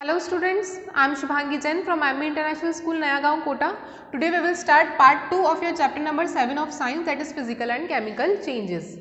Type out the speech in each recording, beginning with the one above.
Hello students, I am Shubhangi Jain from IME International School, Nayagaon, Kota. Today we will start part 2 of your chapter number 7 of science, that is physical and chemical changes.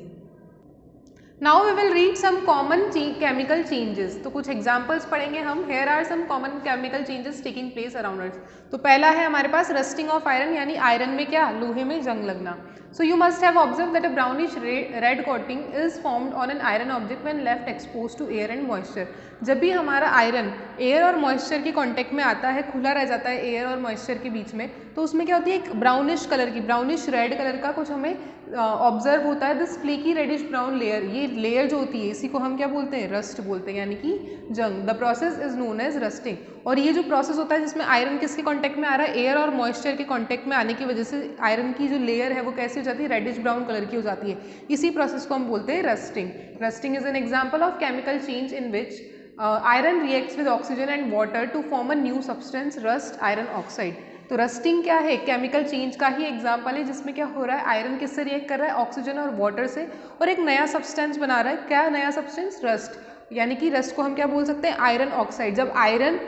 Now we will read some common chemical changes. तो कुछ examples पढ़ेंगे हम. Here are some common chemical changes taking place around us. तो पहला है हमारे पास rusting of iron, यानी iron में क्या, लोहे में जंग लगना. So you must have observed that a brownish red coating is formed on an iron object when left exposed to air and moisture. जब भी हमारा आयरन एयर और मॉइस्चर के कांटेक्ट में आता है, खुला रह जाता है एयर और मॉइस्चर के बीच में, तो उसमें क्या होती है, एक ब्राउनिश कलर की, ब्राउनिश रेड कलर का कुछ हमें ऑब्जर्व होता है. This flaky reddish brown layer, ये लेयर जो होती है इसी को हम क्या बोलते हैं, रस्ट बोलते हैं, यानी कि जंग. The process is known as rusting. और ये जो प्रोसेस होता है जिसमें आयरन किसके कांटेक्ट में आ रहा है, एयर और मॉइस्चर के कांटेक्ट में आने की वजह से आयरन की जो लेयर है वो कैसी हो जाती है, रेडिश ब्राउन कलर की हो जाती है. इसी प्रोसेस को हम बोलते हैं rusting. Rusting is an example of chemical change in which iron reacts with oxygen and water to form a new substance, rust iron oxide. तो रस्टिंग क्या है, केमिकल चेंज का ही एग्जाम्पल है जिसमें क्या हो रहा है, आयरन किससे रिएक्ट कर रहा है, ऑक्सीजन और वाटर से, और एक नया सब्सटेंस बना रहा है. क्या नया सब्सटेंस, रस्ट. यानी कि रस्ट को हम क्या बोल सकते हैं, आयरन ऑक्साइड. जब आयरन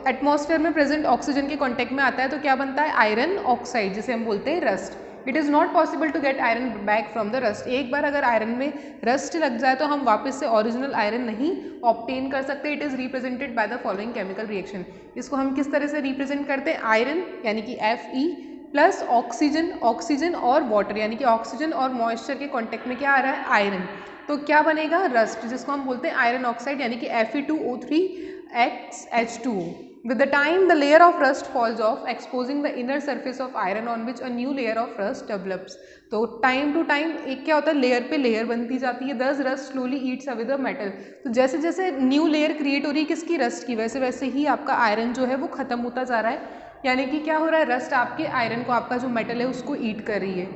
एटमॉस्फेयर में प्रेजेंट ऑक्सीजन के कांटेक्ट में आता है तो क्या बनता है, आयरन ऑक्साइड, जिसे हम बोलते हैं rust. It is not possible to get iron back from the rust. एक बार अगर आयरन में रस्ट लग जाए तो हम वापस से ओरिजिनल आयरन नहीं ऑब्टेन कर सकते. It is represented by the following chemical reaction. इसको हम किस तरह से रिप्रेजेंट करते हैं, आयरन यानी कि Fe प्लस ऑक्सीजन, ऑक्सीजन और वाटर यानी कि ऑक्सीजन और मॉइस्चर के कॉन्टेक्ट में क्या आ रहा है, आयरन. तो क्या बनेगा, रस्ट, जिसको हम बोलते हैं आयरन ऑक्साइड यानी कि Fe2O3H2O. With the time, the layer of rust falls off, exposing the inner surface of iron on which a new layer of rust develops. तो टाइम टू टाइम एक क्या होता है, लेयर पे लेयर बनती जाती है. दस rust slowly Yeats away the metal. तो जैसे जैसे न्यू लेयर क्रिएट हो रही है किसकी, रस्ट की, वैसे वैसे ही आपका आयरन जो है वो खत्म होता जा रहा है. यानी कि क्या हो रहा है, रस्ट आपके आयरन को, आपका जो मेटल है उसको ईट कर रही है.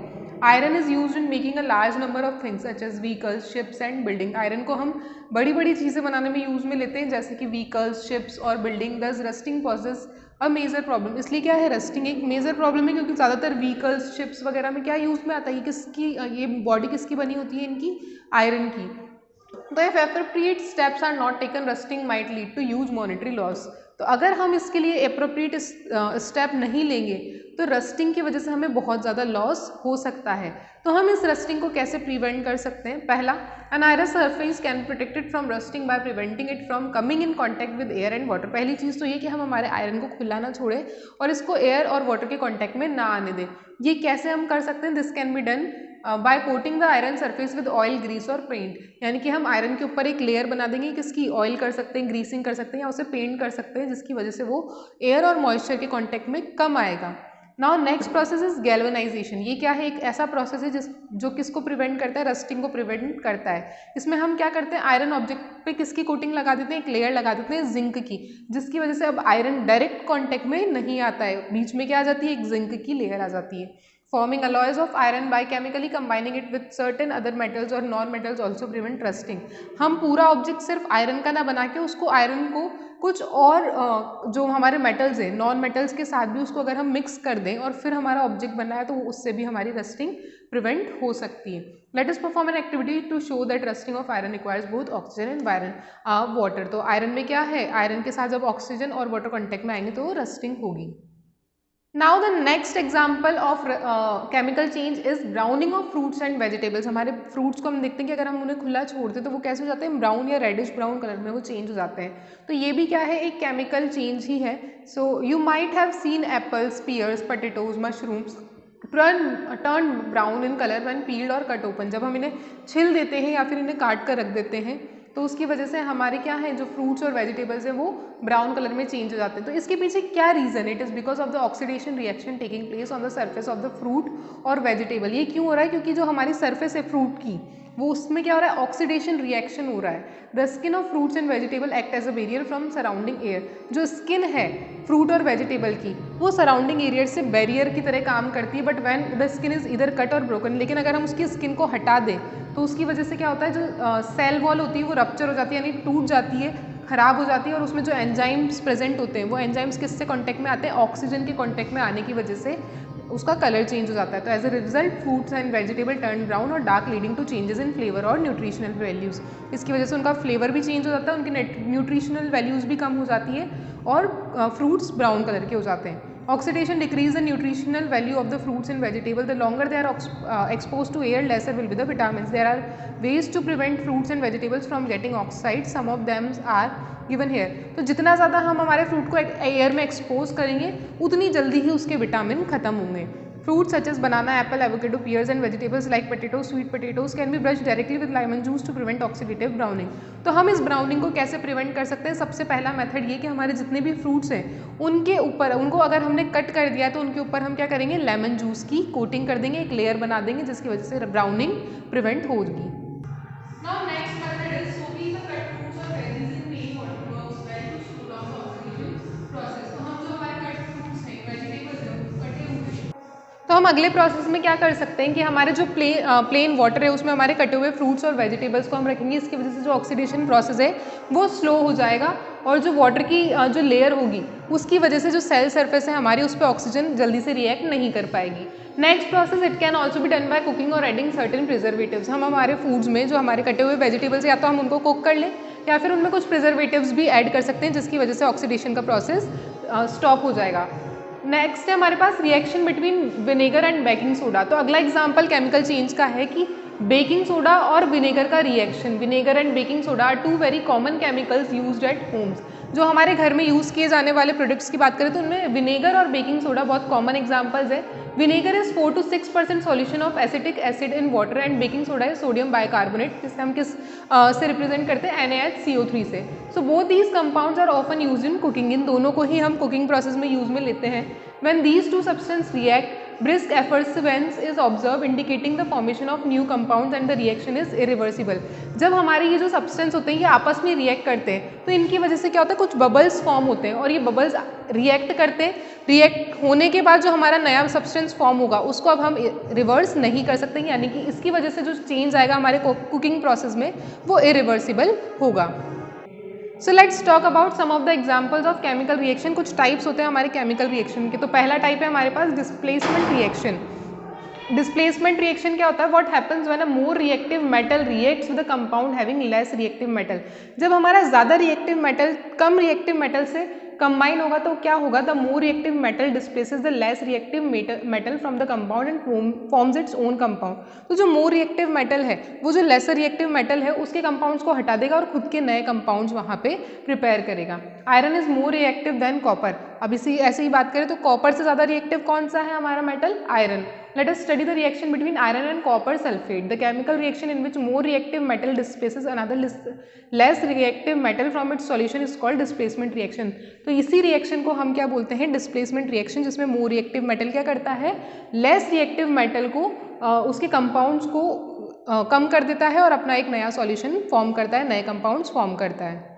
Iron is use in making a large number of things such as vehicles, ships and building. Iron को हम बड़ी बड़ी चीज़ें बनाने में यूज़ में लेते हैं जैसे कि व्हीकल्स, शिप्स और building. Thus rusting poses a major problem. इसलिए क्या है, रस्टिंग एक मेजर प्रॉब्लम है क्योंकि ज़्यादातर व्हीकल्स, शिप्स वगैरह में क्या यूज़ में आता है, किसकी, ये बॉडी किसकी बनी होती है, इनकी, आयरन की. तो if appropriate steps are not taken, rusting might lead to huge monetary loss. तो अगर हम इसके लिए एप्रोप्रिएट स्टेप नहीं लेंगे तो रस्टिंग की वजह से हमें बहुत ज़्यादा लॉस हो सकता है. तो हम इस रस्टिंग को कैसे प्रिवेंट कर सकते हैं, पहला, an iron surface can protected from rusting by preventing it from coming in contact with air and water. पहली चीज़ तो ये कि हम हमारे आयरन को खुला ना छोड़ें और इसको एयर और वाटर के कॉन्टैक्ट में ना आने दें. ये कैसे हम कर सकते हैं, this can be done by coating the iron surface with oil, grease और पेंट. यानी कि हम आयरन के ऊपर एक लेयर बना देंगे, किसकी, ऑयल कर सकते हैं, ग्रीसिंग कर सकते हैं या उसे पेंट कर सकते हैं, जिसकी वजह से वो एयर और मॉइस्चर के कॉन्टैक्ट में कम आएगा. Now next process is galvanisation. ये क्या है, एक ऐसा प्रोसेस है जो किसको प्रिवेंट करता है, रस्टिंग को प्रिवेंट करता है. इसमें हम क्या करते हैं, आयरन ऑब्जेक्ट पे किसकी कोटिंग लगा देते हैं, एक लेयर लगा देते हैं जिंक की, जिसकी वजह से अब आयरन डायरेक्ट कॉन्टैक्ट में नहीं आता है, बीच में क्या आ जाती है, एक जिंक की लेयर आ जाती है. Forming alloys of iron by chemically combining it with certain other metals or non-metals also prevent rusting. हम पूरा ऑब्जेक्ट सिर्फ आयरन का ना बना के उसको, आयरन को कुछ और जो हमारे मेटल्स हैं, नॉन मेटल्स के साथ भी उसको अगर हम मिक्स कर दें और फिर हमारा ऑब्जेक्ट बना है तो उससे भी हमारी रस्टिंग प्रिवेंट हो सकती है. Let us perform an activity to show that rusting of iron requires both oxygen and water. तो आयरन में क्या है, आयरन के साथ जब ऑक्सीजन और वाटर कॉन्टैक्ट में आएंगे तो रस्टिंग होगी. Now the next example of chemical change is browning of fruits and vegetables. हमारे fruits को हम देखते हैं कि अगर हम उन्हें खुला छोड़ते तो वो कैसे हो जाते हैं, ब्राउन या रेडिश ब्राउन कलर में वो चेंज हो जाते हैं. तो ये भी क्या है, एक केमिकल चेंज ही है. So you might have seen apples, pears, potatoes, mushrooms turn brown in colour when peeled और कट ओपन. जब हम इन्हें छिल देते हैं या फिर इन्हें काट कर रख देते हैं तो उसकी वजह से हमारे क्या है, जो फ्रूट्स और वेजिटेबल्स हैं वो ब्राउन कलर में चेंज हो जाते हैं. तो इसके पीछे क्या reason, it is because of the oxidation reaction taking place on the surface of the fruit और वेजिटेबल. ये क्यों हो रहा है, क्योंकि जो हमारी सर्फेस है फ्रूट की, वो उसमें क्या हो रहा है, ऑक्सीडेशन रिएक्शन हो रहा है. The skin of fruits and vegetable act as a barrier from surrounding air. जो स्किन है फ्रूट और वेजिटेबल की वो सराउंडिंग एरियर से बैरियर की तरह काम करती है. But when the skin is इधर कट और ब्रोकन, लेकिन अगर हम उसकी स्किन को हटा दें तो उसकी वजह से क्या होता है, जो सेल वॉल होती है वो रप्चर हो जाती है, यानी टूट जाती है, खराब हो जाती है. और उसमें जो एंजाइम्स प्रेजेंट होते हैं वो एंजाइम्स किससे कांटेक्ट में आते हैं, ऑक्सीजन के कांटेक्ट में आने की वजह से उसका कलर चेंज हो जाता है। तो as a result fruits and vegetable turn brown or dark leading to changes in flavour or nutritional values. इसकी वजह से उनका फ्लेवर भी चेंज हो जाता है, उनकी न्यूट्रिशनल वैल्यूज़ भी कम हो जाती है और फ्रूट्स ब्राउन कलर के हो जाते हैं। Oxidation decrease the nutritional value of the fruits and vegetables. The longer they are exposed to air, lesser will be the vitamins. There are ways to prevent fruits and vegetables from getting oxide. Some of them are given here. तो जितना ज़्यादा हम हमारे fruit को air में expose करेंगे उतनी जल्दी ही उसके विटामिन खत्म होंगे। Fruits such as banana, apple, avocado, pears and vegetables like potatoes, sweet potatoes can be brushed directly with lemon juice to prevent oxidative browning. तो हम इस ब्राउनिंग को कैसे प्रिवेंट कर सकते हैं? सबसे पहला मेथड ये कि हमारे जितने भी फ्रूट्स हैं उनके ऊपर, उनको अगर हमने कट कर दिया तो उनके ऊपर हम क्या करेंगे? लेमन जूस की कोटिंग कर देंगे, एक लेयर बना देंगे जिसकी वजह से ब्राउनिंग प्रिवेंट होगी। Now next method is soaking the cut fruits or veggies in plain water works well to slow down the oxidation process. तो हम जो हमारे कट फ्रूट्स हैं, वेजिटेबल्स हैं, कटे हुए हैं, तो हम अगले प्रोसेस में क्या कर सकते हैं कि हमारे जो प्लेन वाटर है उसमें हमारे कटे हुए फ्रूट्स और वेजिटेबल्स को हम रखेंगे। इसकी वजह से जो ऑक्सीडेशन प्रोसेस है वो स्लो हो जाएगा और जो वाटर की जो लेयर होगी उसकी वजह से जो सेल सरफेस है हमारी उस पर ऑक्सीजन जल्दी से रिएक्ट नहीं कर पाएगी। Next process it can also be done bye cooking और एडिंग सर्टेन प्रिजर्वेटिव्स। हम हमारे फूड्स में जो हमारे कटे हुए वेजिटेबल्स या तो हम उनको कुक कर लें या फिर उनमें कुछ प्रिजर्वेटिव्स भी ऐड कर सकते हैं जिसकी वजह से ऑक्सीडेशन का प्रोसेस स्टॉप हो जाएगा। नेक्स्ट है हमारे पास reaction between vinegar and baking soda. तो अगला एग्जांपल केमिकल चेंज का है कि बेकिंग सोडा और विनेगर का reaction. Vinegar and baking soda are two very common chemicals used at homes. जो हमारे घर में यूज़ किए जाने वाले प्रोडक्ट्स की बात करें तो उनमें विनेगर और बेकिंग सोडा बहुत कॉमन एग्जांपल्स है। Vinegar is 4 to 6% solution of acetic acid in water and baking soda है सोडियम बाइकार्बोनेट, जिससे हम किस से रिप्रेजेंट करते हैं NaHCO3 से। So both these compounds are often use in cooking. इन दोनों को ही हम कुकिंग प्रोसेस में यूज में लेते हैं। When these two substances react, brisk effervescence is observed indicating the formation of new compounds and the reaction is irreversible. जब हमारे ये जो सब्सटेंस होते हैं ये आपस में रिएक्ट करते हैं तो इनकी वजह से क्या होता है, कुछ बबल्स फॉर्म होते हैं और ये बबल्स रिएक्ट करते हैं। रिएक्ट होने के बाद जो हमारा नया सब्सटेंस फॉर्म होगा उसको अब हम रिवर्स नहीं कर सकते, यानी कि इसकी वजह से जो चेंज आएगा हमारे कुकिंग प्रोसेस में वो इरिवर्सिबल होगा। So let's talk about some of the examples of chemical reaction. कुछ टाइप्स होते हैं हमारे केमिकल रिएक्शन के। तो पहला टाइप है हमारे पास डिस्प्लेसमेंट रिएक्शन। डिस्प्लेसमेंट रिएक्शन क्या होता है? What happens when a more reactive metal reacts with a compound having less reactive metal. जब हमारा ज़्यादा रिएक्टिव मेटल कम रिएक्टिव मेटल से कंबाइन होगा तो क्या होगा? The more reactive metal displaces the less reactive metal from the compound and forms its own compound. तो जो मोर रिएक्टिव मेटल है वो जो लेसर रिएक्टिव मेटल है उसके कंपाउंड्स को हटा देगा और खुद के नए कंपाउंड्स वहाँ पे प्रिपेयर करेगा। Iron is more reactive than copper. अब इसी ऐसे ही बात करें तो कॉपर से ज़्यादा रिएक्टिव कौन सा है हमारा metal? Iron. Let us study the reaction between iron and copper sulfate. The chemical reaction in which more reactive metal displaces another less reactive metal from its solution is called displacement reaction. तो इसी reaction को हम क्या बोलते हैं? Displacement reaction, जिसमें more reactive metal क्या करता है? लेस रिएक्टिव मेटल को उसके कंपाउंड्स को कम कर देता है और अपना एक नया सॉल्यूशन फॉर्म करता है, नए कंपाउंड्स फॉर्म करता है।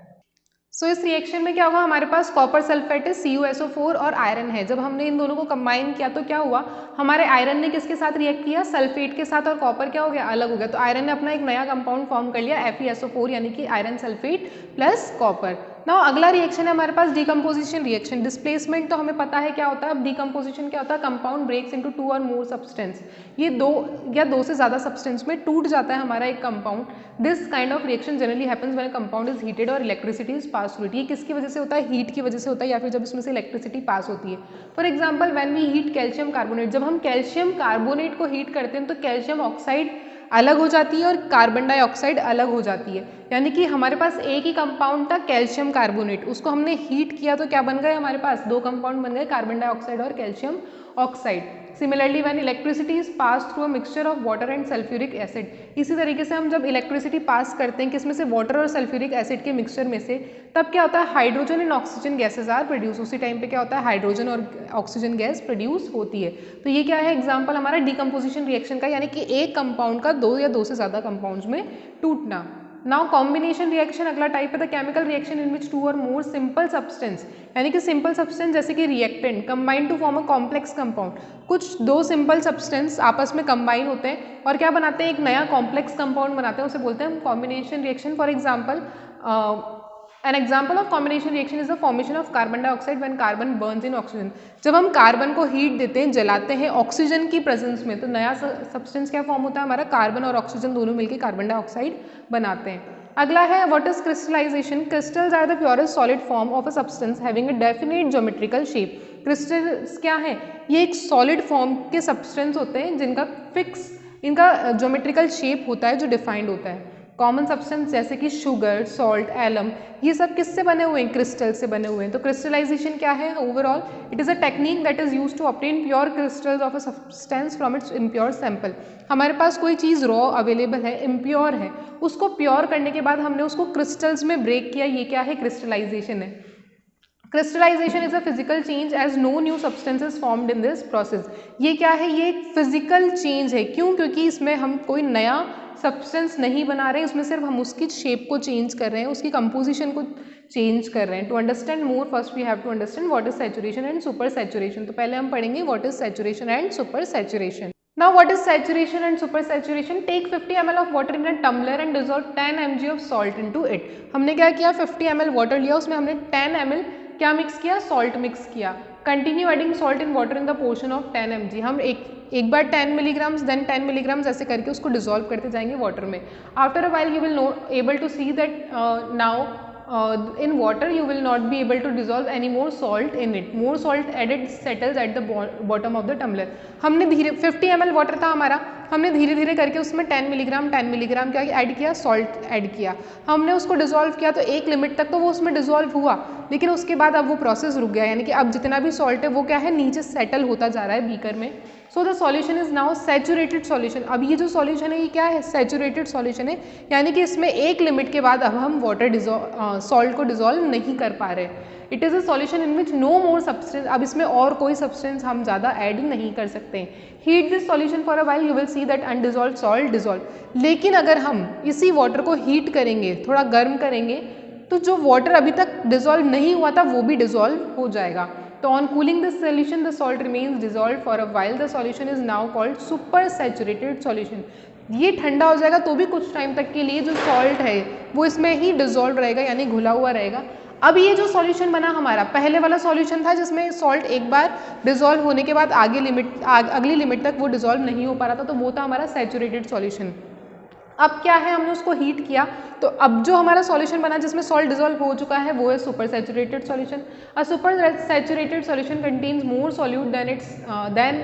सो इस रिएक्शन में क्या होगा? हमारे पास कॉपर सल्फेट है, CuSO4 और आयरन है। जब हमने इन दोनों को कंबाइन किया तो क्या हुआ? हमारे आयरन ने किसके साथ रिएक्ट किया? सल्फेट के साथ, और कॉपर क्या हो गया? अलग हो गया। तो आयरन ने अपना एक नया कंपाउंड फॉर्म कर लिया FeSO4, यानी कि iron sulphate plus copper. Now अगला रिएक्शन है हमारे पास डिकम्पोजिशन रिएक्शन। डिस्प्लेसमेंट तो हमें पता है क्या होता है। अब डिकम्पोजिशन क्या होता है? कंपाउंड ब्रेक्स इनटू 2 और मोर सब्सटेंस। ये 2 या 2 से ज़्यादा सब्सटेंस में टूट जाता है हमारा एक compound. This kind of reaction generally happens when a compound is heated or electricity is pass through it. ये किसकी वजह से होता है? हीट की वजह से होता है, या फिर जब इसमें से इलेक्ट्रिसिटी पास होती है। For example when we heat calcium carbonate, जब हम कैल्शियम कार्बोनेट को हीट करते हैं तो कैल्शियम ऑक्साइड अलग हो जाती है और कार्बन डाइऑक्साइड अलग हो जाती है। यानी कि हमारे पास एक ही कंपाउंड था कैल्शियम कार्बोनेट, उसको हमने हीट किया तो क्या बन गए? हमारे पास 2 कंपाउंड बन गए, कार्बन डाइऑक्साइड और calcium oxide. Similarly when electricity is pass through a mixture of water and sulphuric acid. इसी तरीके से हम जब इलेक्ट्रिसिटी पास करते हैं किसमें से? वाटर और सल्फ्यूरिक एसिड के मिक्सचर में से, तब क्या होता है? Hydrogen and oxygen gases are produce. उसी टाइम पे क्या होता है? हाइड्रोजन और ऑक्सीजन गैस प्रोड्यूस होती है। तो ये क्या है? एग्जाम्पल हमारा डिकम्पोजिशन रिएक्शन का, यानी कि एक कंपाउंड का 2 या 2 से ज़्यादा कंपाउंड्स में टूटना। नाउ कॉम्बिनेशन रिएक्शन अगला टाइप है द केमिकल रिएक्शन इन विच 2 और मोर सिंपल सब्सटेंस, यानी कि सिंपल सब्सटेंस जैसे कि reactant combine to form a complex compound. कुछ 2 सिंपल सब्सटेंस आपस में कंबाइन होते हैं और क्या बनाते हैं? एक नया कॉम्प्लेक्स कंपाउंड बनाते हैं, उसे बोलते हैं combination reaction. For example N example of combination reaction is the formation of carbon dioxide when carbon Burns in oxygen. जब हम कार्बन को हीट देते हैं, जलाते हैं ऑक्सीजन की प्रेजेंस में, तो नया सब्सटेंस क्या फॉर्म होता है हमारा, कार्बन और ऑक्सीजन दोनों मिलकर कार्बन डाइऑक्साइड बनाते हैं। अगला है what is crystallization. Crystals are the purest solid form of a substance having a definite geometrical shape. Crystals क्या है, ये एक सॉलिड फॉर्म के सब्सटेंस होते हैं जिनका फिक्स, इनका ज्योमेट्रिकल शेप होता है जो डिफाइंड होता है। कॉमन सब्सटेंस जैसे कि शुगर, सॉल्ट, एलम, ये सब किससे बने हुए हैं, क्रिस्टल से बने हुए हैं। तो क्रिस्टलाइजेशन क्या है overall, it is a technique that is use to obtain pure crystals of a substance from its impure sample. हमारे पास कोई चीज़ रॉ अवेलेबल है, इम्प्योर है, उसको प्योर करने के बाद हमने उसको क्रिस्टल्स में ब्रेक किया, ये क्या है, क्रिस्टलाइजेशन है। Crystallization is a physical change as no new substances formed in this process. ये क्या है, ये एक फिजिकल चेंज है। क्यों, क्योंकि इसमें हम कोई नया सब्सटेंस नहीं बना रहे हैं, उसमें सिर्फ हम उसकी शेप को चेंज कर रहे हैं, उसकी कंपोजिशन को चेंज कर रहे हैं। To understand more first we have to understand what is saturation and super saturation. तो पहले हम पढ़ेंगे what is saturation and super saturation. Now what is saturation and super saturation? Take 50 ml of water in a tumbler and dissolve 10 mg of salt into it. हमने क्या किया, 50 ml water लिया, उसमें हमने 10 ml क्या मिक्स किया, salt mix किया। Continue adding salt in water in the portion of 10 mg। हम एक बार 10 मिलीग्राम्स देन 10 मिलीग्राम्स ऐसे करके उसको डिजोल्व करते जाएंगे वाटर में। After a while you will no able to see that now in water you will not be able to dissolve any more salt in it. More salt added settles at the bottom of the tumbler. हमने धीरे 50 ml water था हमारा, हमने धीरे धीरे करके उसमें 10 milligram क्या ऐड किया, सॉल्ट ऐड किया। हमने उसको डिजोल्व किया तो एक लिमिट तक तो वो उसमें डिजोल्व हुआ, लेकिन उसके बाद अब वो प्रोसेस रुक गया, यानी कि अब जितना भी सॉल्ट है वो क्या है, नीचे सेटल होता जा रहा है बीकर में। So the solution is now saturated solution. अब ये जो सॉल्यूशन है ये क्या है, सैचुरेटेड सॉल्यूशन है, यानी कि इसमें एक लिमिट के बाद अब हम वाटर सॉल्ट को डिजोल्व नहीं कर पा रहे। It is a solution in which no more substance, अब इसमें और कोई सब्सटेंस हम ज़्यादा ऐड नहीं कर सकते। Heat this solution for a while you will see that undissolved salt dissolve. लेकिन अगर हम इसी वाटर को हीट करेंगे, थोड़ा गर्म करेंगे, तो जो वाटर अभी तक डिजोल्व नहीं हुआ था वो भी डिजोल्व हो जाएगा। तो on cooling this solution the salt remains dissolve for a while. The solution is now called super saturated solution. ये ठंडा हो जाएगा तो भी कुछ टाइम तक के लिए जो सॉल्ट है वो इसमें ही डिजोल्व रहेगा, यानी घुला हुआ रहेगा। अब ये जो सॉल्यूशन बना हमारा, पहले वाला सॉल्यूशन था जिसमें सॉल्ट एक बार डिजोल्व होने के बाद अगली लिमिट तक वो डिजोल्व नहीं हो पा रहा था, तो वो था हमारा सैचुरेटेड सॉल्यूशन। अब क्या है, हमने उसको हीट किया तो अब जो हमारा सॉल्यूशन बना जिसमें सॉल्ट डिजोल्व हो चुका है वो है super saturated solution. A super saturated solution contains more solute than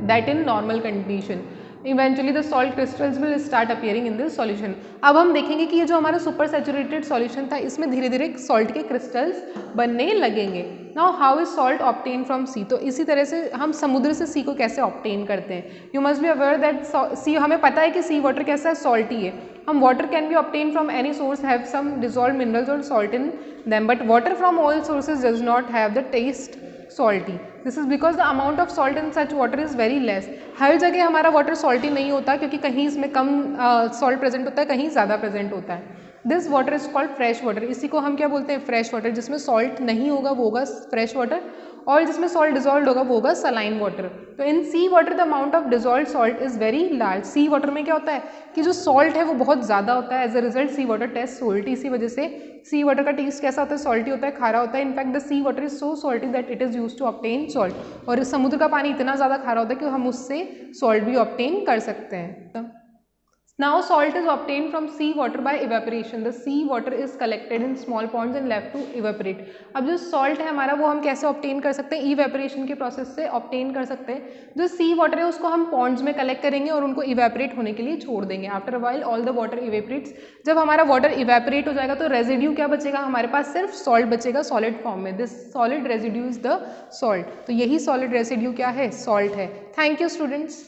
that in normal condition. Eventually the salt crystals will start appearing in this solution. अब हम देखेंगे कि ये जो हमारा सुपर सैचुरेटेड सॉल्यूशन था इसमें धीरे धीरे सॉल्ट के क्रिस्टल्स बनने लगेंगे। Now how is salt obtain from sea. तो इसी तरह से हम समुद्र से सी को कैसे ऑब्टेन करते हैं। You must be aware that sea, हमें पता है कि सी वाटर कैसा है, सॉल्टी है। हम water can be obtain from any source have some dissolve minerals or salt in them, but water from all sources does not have the taste salty. This is because the amount of salt in such water is very less. हर जगह हमारा water salty नहीं होता, क्योंकि कहीं इसमें कम salt present होता है, कहीं ज़्यादा प्रेजेंट होता है। This water is called fresh water. इसी को हम क्या बोलते हैं, फ्रेश वाटर। जिसमें सॉल्ट नहीं होगा वो होगा फ्रेश वाटर, और जिसमें सॉल्ट डिजॉल्व होगा वो होगा सलाइन वाटर। तो in sea water the amount of dissolve salt is very large. Sea water में क्या होता है कि जो सॉल्ट है वो बहुत ज़्यादा होता है। As a result sea water taste salty. इसी वजह से सी वाटर का टेस्ट कैसा होता है, सॉल्टी होता है, खारा होता है। In fact the sea water is so salty that it is use to obtain salt. और समुद्र का पानी इतना ज़्यादा खारा होता है कि हम उससे सॉल्ट भी ऑब्टेन कर सकते हैं। Now salt is obtained from sea water by evaporation. The sea water is collected in small ponds and left to evaporate. अब जो salt है हमारा वो हम कैसे obtain कर सकते हैं, evaporation के process से obtain कर सकते हैं। जो sea water है उसको हम ponds में collect करेंगे और उनको evaporate होने के लिए छोड़ देंगे। After a while all the water evaporates. जब हमारा water evaporate हो जाएगा तो residue क्या बचेगा हमारे पास, सिर्फ salt बचेगा solid form में। This solid residue is the salt. तो यही solid residue क्या है, salt है। Thank you students.